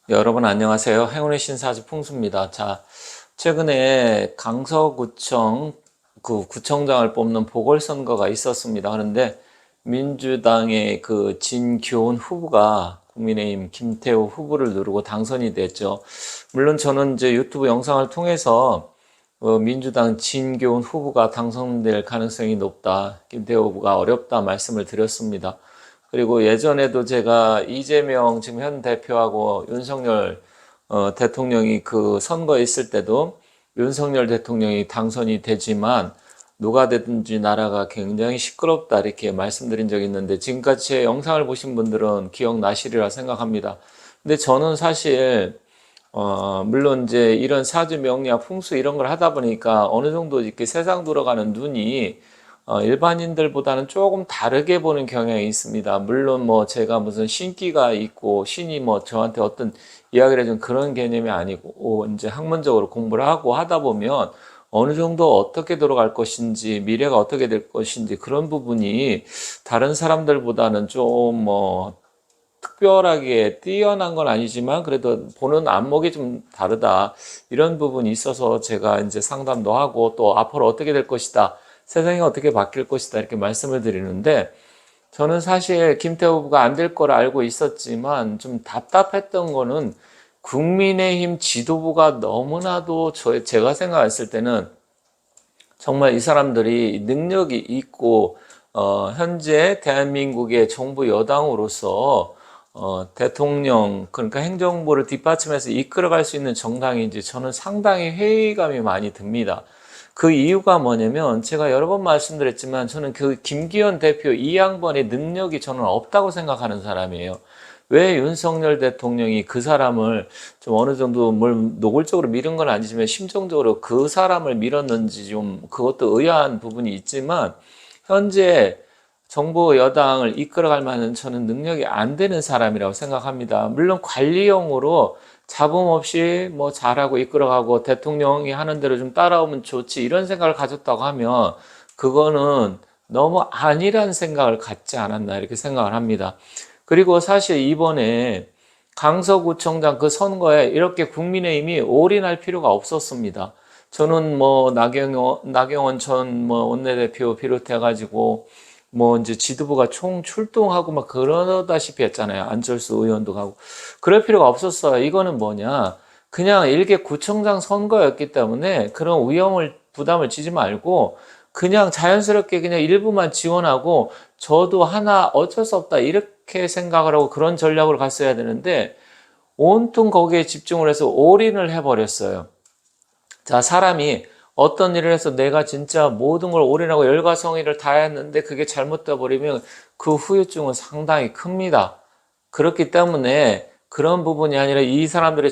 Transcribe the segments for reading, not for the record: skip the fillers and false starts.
여러분 안녕하세요. 행운의 신사주 풍수입니다. 자, 최근에 강서구청 구청장을 뽑는 보궐선거가 있었습니다. 그런데 민주당의 그 진교훈 후보가 국민의힘 김태호 후보를 누르고 당선이 됐죠. 물론 저는 이제 유튜브 영상을 통해서 민주당 진교훈 후보가 당선될 가능성이 높다, 김태호 후보가 어렵다 말씀을 드렸습니다. 그리고 예전에도 제가 이재명 지금 현 대표하고 윤석열 대통령이 그 선거에 있을 때도 윤석열 대통령이 당선이 되지만 누가 되든지 나라가 굉장히 시끄럽다 이렇게 말씀드린 적이 있는데 지금까지 제 영상을 보신 분들은 기억나시리라 생각합니다. 근데 저는 사실 물론 이제 이런 사주 명리학 풍수 이런 걸 하다 보니까 어느 정도 이렇게 세상 돌아가는 눈이 일반인들보다는 조금 다르게 보는 경향이 있습니다. 물론 뭐 제가 무슨 신기가 있고 신이 뭐 저한테 어떤 이야기를 해준 그런 개념이 아니고 이제 학문적으로 공부를 하고 하다 보면 어느 정도 어떻게 돌아갈 것인지 미래가 어떻게 될 것인지 그런 부분이 다른 사람들보다는 좀 뭐 특별하게 뛰어난 건 아니지만 그래도 보는 안목이 좀 다르다 이런 부분이 있어서 제가 이제 상담도 하고 또 앞으로 어떻게 될 것이다 세상이 어떻게 바뀔 것이다 이렇게 말씀을 드리는데 저는 사실 김태호 후보가 안 될 걸 알고 있었지만 좀 답답했던 거는 국민의힘 지도부가 너무나도 제가 생각했을 때는 정말 이 사람들이 능력이 있고 현재 대한민국의 정부 여당으로서 대통령 그러니까 행정부를 뒷받침해서 이끌어갈 수 있는 정당인지 저는 상당히 회의감이 많이 듭니다. 그 이유가 뭐냐면 제가 여러 번 말씀드렸지만 저는 그 김기현 대표 이 양반의 능력이 저는 없다고 생각하는 사람이에요. 왜 윤석열 대통령이 그 사람을 좀 어느 정도 뭘 노골적으로 밀은 건 아니지만 심정적으로 그 사람을 밀었는지 좀 그것도 의아한 부분이 있지만 현재 정부 여당을 이끌어갈 만한 저는 능력이 안 되는 사람이라고 생각합니다. 물론 관리용으로 잡음 없이 뭐 잘하고 이끌어가고 대통령이 하는 대로 좀 따라오면 좋지 이런 생각을 가졌다고 하면 그거는 너무 아니란 생각을 갖지 않았나 이렇게 생각을 합니다. 그리고 사실 이번에 강서구청장 그 선거에 이렇게 국민의힘이 올인할 필요가 없었습니다. 저는 뭐 나경원 전 뭐 원내대표 비롯해가지고 뭐 이제 지도부가 총 출동하고 막 그러다시피 했잖아요. 안철수 의원도 가고. 그럴 필요가 없었어요. 이거는 뭐냐. 그냥 일개 구청장 선거였기 때문에 그런 부담을 지지 말고 그냥 자연스럽게 그냥 일부만 지원하고 저도 하나 어쩔 수 없다 이렇게 생각을 하고 그런 전략으로 갔어야 되는데 온통 거기에 집중을 해서 올인을 해버렸어요. 자, 사람이 어떤 일을 해서 내가 진짜 모든 걸 올인하고 열과 성의를 다했는데 그게 잘못돼 버리면 그 후유증은 상당히 큽니다. 그렇기 때문에 그런 부분이 아니라 이 사람들이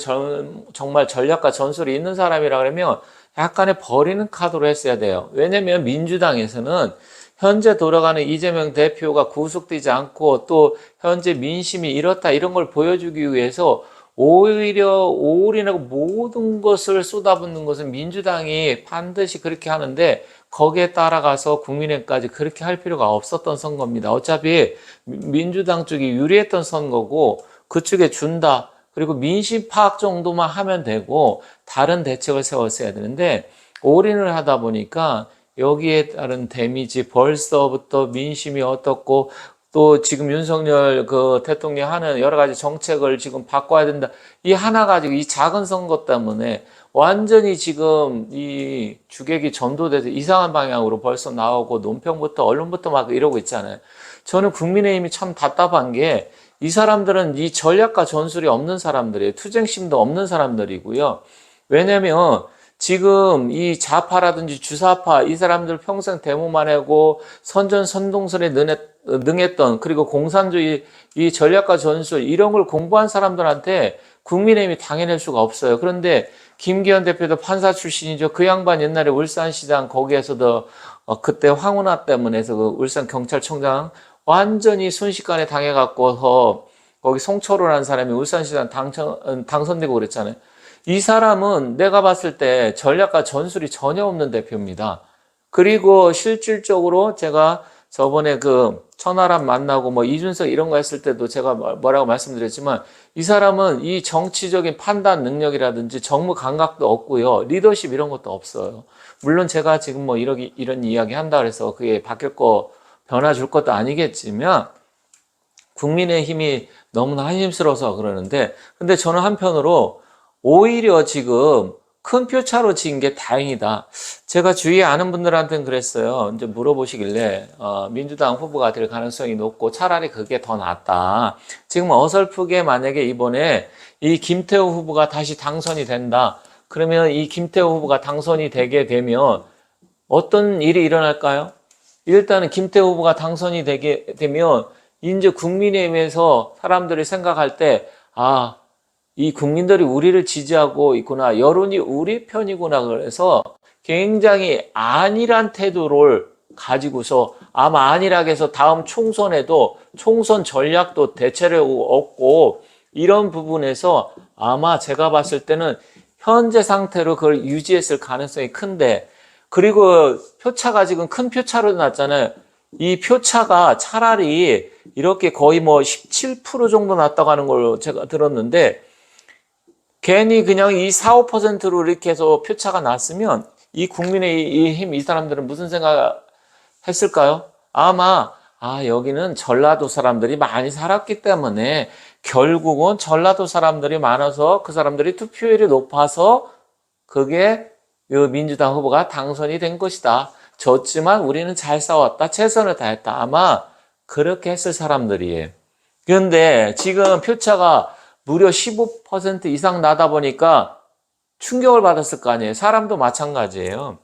정말 전략과 전술이 있는 사람이라 그러면 약간의 버리는 카드로 했어야 돼요. 왜냐면 민주당에서는 현재 돌아가는 이재명 대표가 구속되지 않고 또 현재 민심이 이렇다 이런 걸 보여주기 위해서 오히려 올인하고 모든 것을 쏟아붓는 것은 민주당이 반드시 그렇게 하는데 거기에 따라가서 국민의힘까지 그렇게 할 필요가 없었던 선거입니다. 어차피 민주당 쪽이 유리했던 선거고 그쪽에 준다. 그리고 민심 파악 정도만 하면 되고 다른 대책을 세웠어야 되는데 올인을 하다 보니까 여기에 따른 데미지 벌써부터 민심이 어떻고 또 지금 윤석열 그 대통령이 하는 여러 가지 정책을 지금 바꿔야 된다. 이 하나 가지고 이 작은 선거 때문에 완전히 지금 이 주객이 전도돼서 이상한 방향으로 벌써 나오고 논평부터 언론부터 막 이러고 있잖아요. 저는 국민의힘이 참 답답한 게 이 사람들은 이 전략과 전술이 없는 사람들이에요. 투쟁심도 없는 사람들이고요. 왜냐면 지금 이 좌파라든지 주사파 이 사람들 평생 데모만 하고 선전선동설에 능했던 그리고 공산주의 이 전략과 전술 이런 걸 공부한 사람들한테 국민의힘이 당해낼 수가 없어요. 그런데 김기현 대표도 판사 출신이죠. 그 양반 옛날에 울산시장 거기에서도 그때 황운하 때문에 해서 그 울산경찰청장 완전히 순식간에 당해갖고 거기 송철호라는 사람이 울산시장 당선되고 그랬잖아요. 이 사람은 내가 봤을 때 전략과 전술이 전혀 없는 대표입니다. 그리고 실질적으로 제가 저번에 그 천하람 만나고 뭐 이준석 이런 거 했을 때도 제가 뭐라고 말씀드렸지만 이 사람은 이 정치적인 판단 능력이라든지 정무 감각도 없고요. 리더십 이런 것도 없어요. 물론 제가 지금 뭐 이런 이야기 한다 그래서 그게 바뀔 거 변화 줄 것도 아니겠지만 국민의힘이 너무나 한심스러워서 그러는데 근데 저는 한편으로 오히려 지금 큰 표차로 진 게 다행이다. 제가 주위에 아는 분들한테는 그랬어요. 이제 물어보시길래 민주당 후보가 될 가능성이 높고 차라리 그게 더 낫다. 지금 어설프게 만약에 이번에 이 김태호 후보가 다시 당선이 된다. 그러면 이 김태호 후보가 당선이 되게 되면 어떤 일이 일어날까요? 일단은 김태호 후보가 당선이 되게 되면 이제 국민의힘에서 사람들이 생각할 때 이 국민들이 우리를 지지하고 있구나. 여론이 우리 편이구나. 그래서 굉장히 안일한 태도를 가지고서 아마 안일하게 해서 다음 총선에도 총선 전략도 대체로 없고 이런 부분에서 아마 제가 봤을 때는 현재 상태로 그걸 유지했을 가능성이 큰데 그리고 표차가 지금 큰 표차로 났잖아요. 이 표차가 차라리 이렇게 거의 뭐 17% 정도 났다고 하는 걸로 제가 들었는데 괜히 그냥 이 4, 5%로 이렇게 해서 표차가 났으면 이 국민의힘 이 사람들은 무슨 생각 했을까요? 아마 여기는 전라도 사람들이 많이 살았기 때문에 결국은 전라도 사람들이 많아서 그 사람들이 투표율이 높아서 그게 민주당 후보가 당선이 된 것이다. 졌지만 우리는 잘 싸웠다. 최선을 다했다. 아마 그렇게 했을 사람들이에요. 그런데 지금 표차가 무려 15% 이상 나다 보니까 충격을 받았을 거 아니에요. 사람도 마찬가지예요.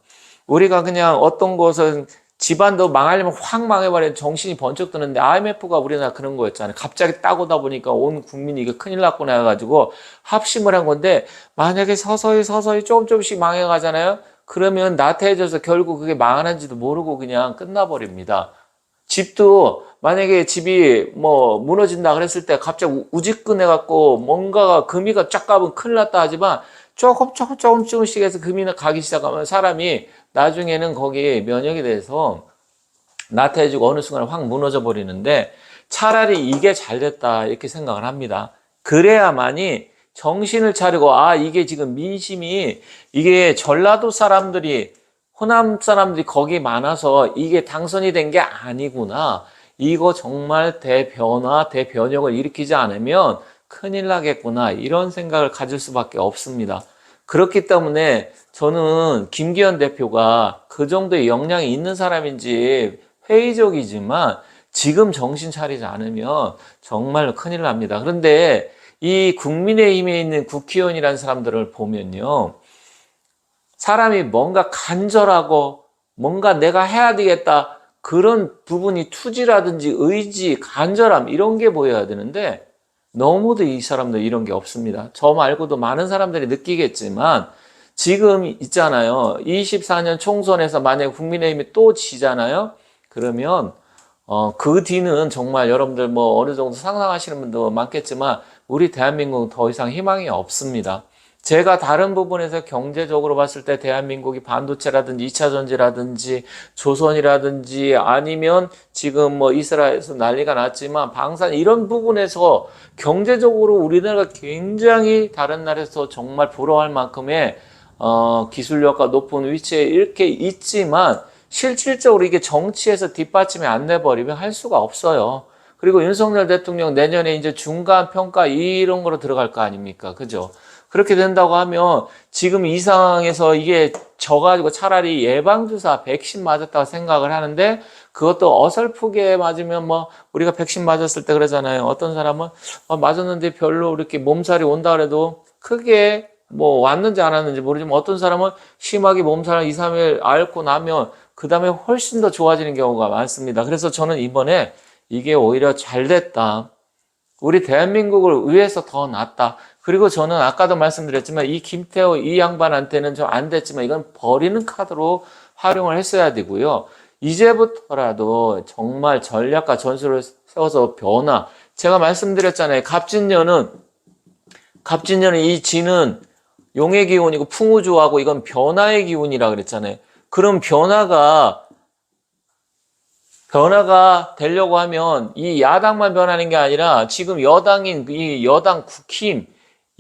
우리가 그냥 어떤 것은 집안도 망하려면 확 망해버리는 정신이 번쩍 드는데 IMF가 우리나라 그런 거였잖아요. 갑자기 딱 오다 보니까 온 국민이 이게 큰일 났구나 해가지고 합심을 한 건데 만약에 서서히 조금씩 망해가잖아요. 그러면 나태해져서 결국 그게 망하는지도 모르고 그냥 끝나버립니다. 집도 만약에 집이 뭐 무너진다 그랬을 때 갑자기 우지끈해갖고 뭔가가 금이가 쫙 가면 큰일 났다 하지만 조금씩 해서 금이 가기 시작하면 사람이 나중에는 거기에 면역이 돼서 나태해지고 어느 순간 확 무너져 버리는데 차라리 이게 잘 됐다 이렇게 생각을 합니다. 그래야만이 정신을 차리고 이게 지금 민심이 이게 전라도 사람들이 호남 사람들이 거기 많아서 이게 당선이 된 게 아니구나. 이거 정말 대변화, 대변혁을 일으키지 않으면 큰일 나겠구나. 이런 생각을 가질 수밖에 없습니다. 그렇기 때문에 저는 김기현 대표가 그 정도의 역량이 있는 사람인지 회의적이지만 지금 정신 차리지 않으면 정말로 큰일 납니다. 그런데 이 국민의힘에 있는 국회의원이라는 사람들을 보면요. 사람이 뭔가 간절하고 뭔가 내가 해야 되겠다 그런 부분이 투지라든지 의지, 간절함 이런 게 보여야 되는데 너무도 이 사람들 이런 게 없습니다. 저 말고도 많은 사람들이 느끼겠지만 지금 있잖아요. 24년 총선에서 만약에 국민의힘이 또 지잖아요. 그러면 그 뒤는 정말 여러분들 뭐 어느 정도 상상하시는 분도 많겠지만 우리 대한민국은 더 이상 희망이 없습니다. 제가 다른 부분에서 경제적으로 봤을 때 대한민국이 반도체라든지 2차 전지라든지 조선이라든지 아니면 지금 뭐 이스라엘에서 난리가 났지만 방산 이런 부분에서 경제적으로 우리나라가 굉장히 다른 나라에서 정말 부러워할 만큼의 기술력과 높은 위치에 이렇게 있지만 실질적으로 이게 정치에서 뒷받침이 안 돼버리면 할 수가 없어요. 그리고 윤석열 대통령 내년에 이제 중간 평가 이런 거로 들어갈 거 아닙니까? 그죠? 그렇게 된다고 하면 지금 이 상황에서 이게 져가지고 차라리 예방주사 백신 맞았다고 생각을 하는데 그것도 어설프게 맞으면 뭐 우리가 백신 맞았을 때 그러잖아요. 어떤 사람은 맞았는데 별로 이렇게 몸살이 온다 그래도 크게 뭐 왔는지 안 왔는지 모르지만 어떤 사람은 심하게 몸살을 2, 3일 앓고 나면 그 다음에 훨씬 더 좋아지는 경우가 많습니다. 그래서 저는 이번에 이게 오히려 잘 됐다. 우리 대한민국을 위해서 더 낫다. 그리고 저는 아까도 말씀드렸지만 이 김태호 이 양반한테는 좀 안 됐지만 이건 버리는 카드로 활용을 했어야 되고요. 이제부터라도 정말 전략과 전술을 세워서 변화. 제가 말씀드렸잖아요. 갑진년은 이 진은 용의 기운이고 풍우주하고 이건 변화의 기운이라 그랬잖아요. 그럼 변화가 변화가 되려고 하면 이 야당만 변하는 게 아니라 지금 여당인 이 여당 국힘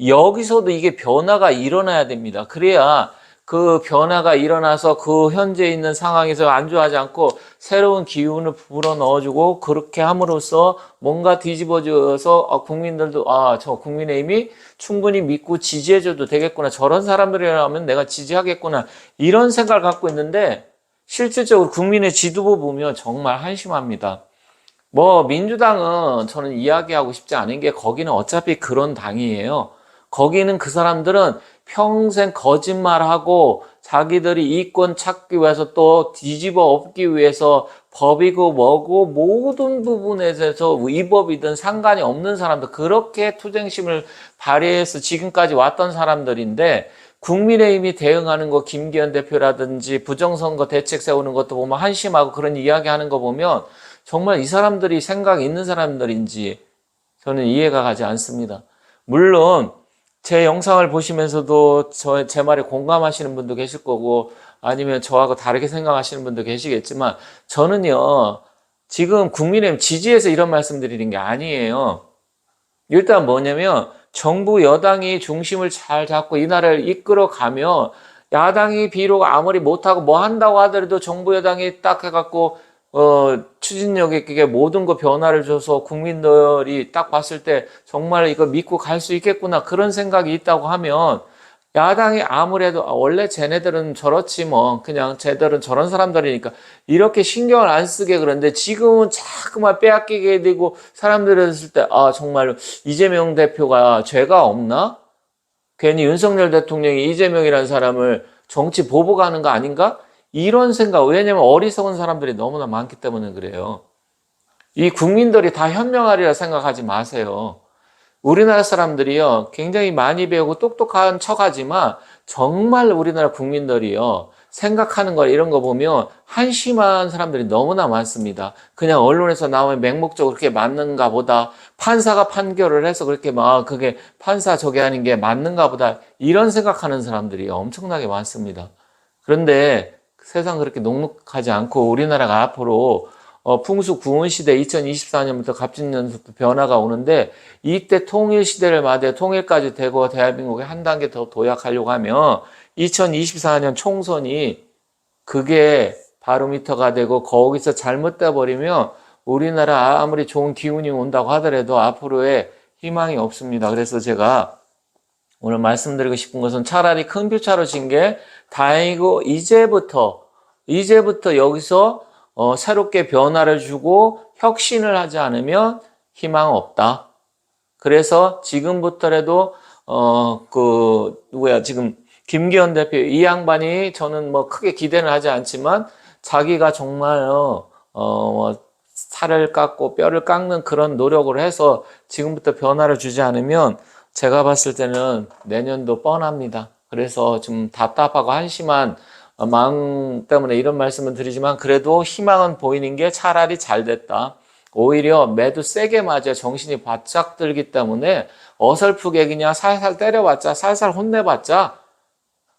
여기서도 이게 변화가 일어나야 됩니다. 그래야 그 변화가 일어나서 그 현재 있는 상황에서 안주하지 않고 새로운 기운을 불어 넣어주고 그렇게 함으로써 뭔가 뒤집어져서 국민들도 저 국민의힘이 충분히 믿고 지지해줘도 되겠구나. 저런 사람들이라면 내가 지지하겠구나. 이런 생각을 갖고 있는데 실질적으로 국민의 지도부 보면 정말 한심합니다. 뭐 민주당은 저는 이야기하고 싶지 않은 게 거기는 어차피 그런 당이에요. 거기는 그 사람들은 평생 거짓말하고 자기들이 이권 찾기 위해서 또 뒤집어 엎기 위해서 법이고 뭐고 모든 부분에 대해서 위법이든 상관이 없는 사람들 그렇게 투쟁심을 발휘해서 지금까지 왔던 사람들인데 국민의힘이 대응하는 거 김기현 대표라든지 부정선거 대책 세우는 것도 보면 한심하고 그런 이야기하는 거 보면 정말 이 사람들이 생각이 있는 사람들인지 저는 이해가 가지 않습니다. 물론 제 영상을 보시면서도 제 말에 공감하시는 분도 계실 거고 아니면 저하고 다르게 생각하시는 분도 계시겠지만 저는요 지금 국민의힘 지지해서 이런 말씀 드리는 게 아니에요. 일단 뭐냐면 정부 여당이 중심을 잘 잡고 이 나라를 이끌어가면 야당이 비록 아무리 못하고 뭐 한다고 하더라도 정부 여당이 딱 해갖고 추진력 있게 모든 거 변화를 줘서 국민들이 딱 봤을 때 정말 이거 믿고 갈 수 있겠구나 그런 생각이 있다고 하면 야당이 아무래도 원래 쟤네들은 저렇지 뭐 그냥 쟤들은 저런 사람들이니까 이렇게 신경을 안 쓰게 그런데 지금은 자꾸만 빼앗기게 되고 사람들이 했을 때 정말 이재명 대표가 죄가 없나? 괜히 윤석열 대통령이 이재명이라는 사람을 정치 보복하는 거 아닌가? 이런 생각, 왜냐면 어리석은 사람들이 너무나 많기 때문에 그래요. 이 국민들이 다 현명하리라 생각하지 마세요. 우리나라 사람들이요, 굉장히 많이 배우고 똑똑한 척하지만 정말 우리나라 국민들이요, 생각하는 거 이런 거 보면 한심한 사람들이 너무나 많습니다. 그냥 언론에서 나오면 맹목적으로 그렇게 맞는가 보다. 판사가 판결을 해서 그렇게 막 그게 판사 저게 하는 게 맞는가 보다. 이런 생각하는 사람들이 엄청나게 많습니다. 그런데 세상 그렇게 녹록하지 않고 우리나라가 앞으로 풍수 구은 시대 2024년부터 갑진년부터 변화가 오는데 이때 통일 시대를 맞아 통일까지 되고 대한민국이 한 단계 더 도약하려고 하면 2024년 총선이 그게 바로미터가 되고 거기서 잘못돼 버리면 우리나라 아무리 좋은 기운이 온다고 하더라도 앞으로의 희망이 없습니다. 그래서 제가 오늘 말씀드리고 싶은 것은 차라리 큰 표차로 진 게 다행이고 이제부터 여기서 새롭게 변화를 주고 혁신을 하지 않으면 희망 없다. 그래서 지금부터라도 지금 김기현 대표 이 양반이 저는 뭐 크게 기대는 하지 않지만 자기가 정말 살을 깎고 뼈를 깎는 그런 노력을 해서 지금부터 변화를 주지 않으면 제가 봤을 때는 내년도 뻔합니다. 그래서 좀 답답하고 한심한 마음 때문에 이런 말씀을 드리지만 그래도 희망은 보이는 게 차라리 잘 됐다. 오히려 매도 세게 맞아 정신이 바짝 들기 때문에 어설프게 그냥 살살 때려봤자 살살 혼내봤자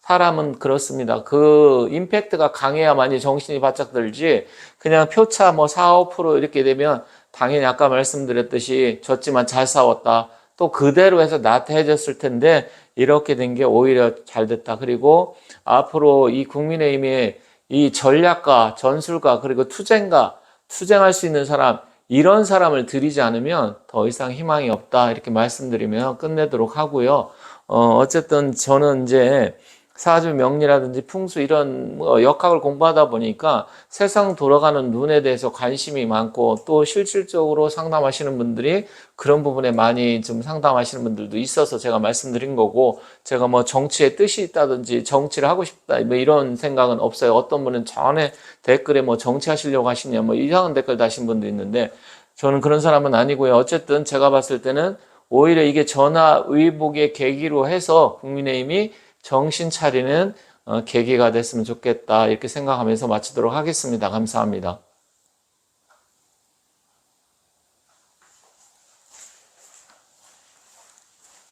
사람은 그렇습니다. 그 임팩트가 강해야만이 정신이 바짝 들지 그냥 표차 뭐 4, 5% 이렇게 되면 당연히 아까 말씀드렸듯이 졌지만 잘 싸웠다. 또 그대로 해서 나태해졌을 텐데 이렇게 된 게 오히려 잘 됐다. 그리고 앞으로 이 국민의힘의 이 전략가, 전술가, 그리고 투쟁할 수 있는 사람, 이런 사람을 들이지 않으면 더 이상 희망이 없다. 이렇게 말씀드리며 끝내도록 하고요. 어쨌든 저는 이제 사주 명리라든지 풍수 이런 역학을 공부하다 보니까 세상 돌아가는 눈에 대해서 관심이 많고 또 실질적으로 상담하시는 분들이 그런 부분에 많이 좀 상담하시는 분들도 있어서 제가 말씀드린 거고 제가 뭐 정치에 뜻이 있다든지 정치를 하고 싶다 뭐 이런 생각은 없어요. 어떤 분은 전에 댓글에 뭐 정치하시려고 하시냐 뭐 이상한 댓글 다신 분도 있는데 저는 그런 사람은 아니고요. 어쨌든 제가 봤을 때는 오히려 이게 전화위복의 계기로 해서 국민의힘이 정신 차리는 계기가 됐으면 좋겠다 이렇게 생각하면서 마치도록 하겠습니다. 감사합니다.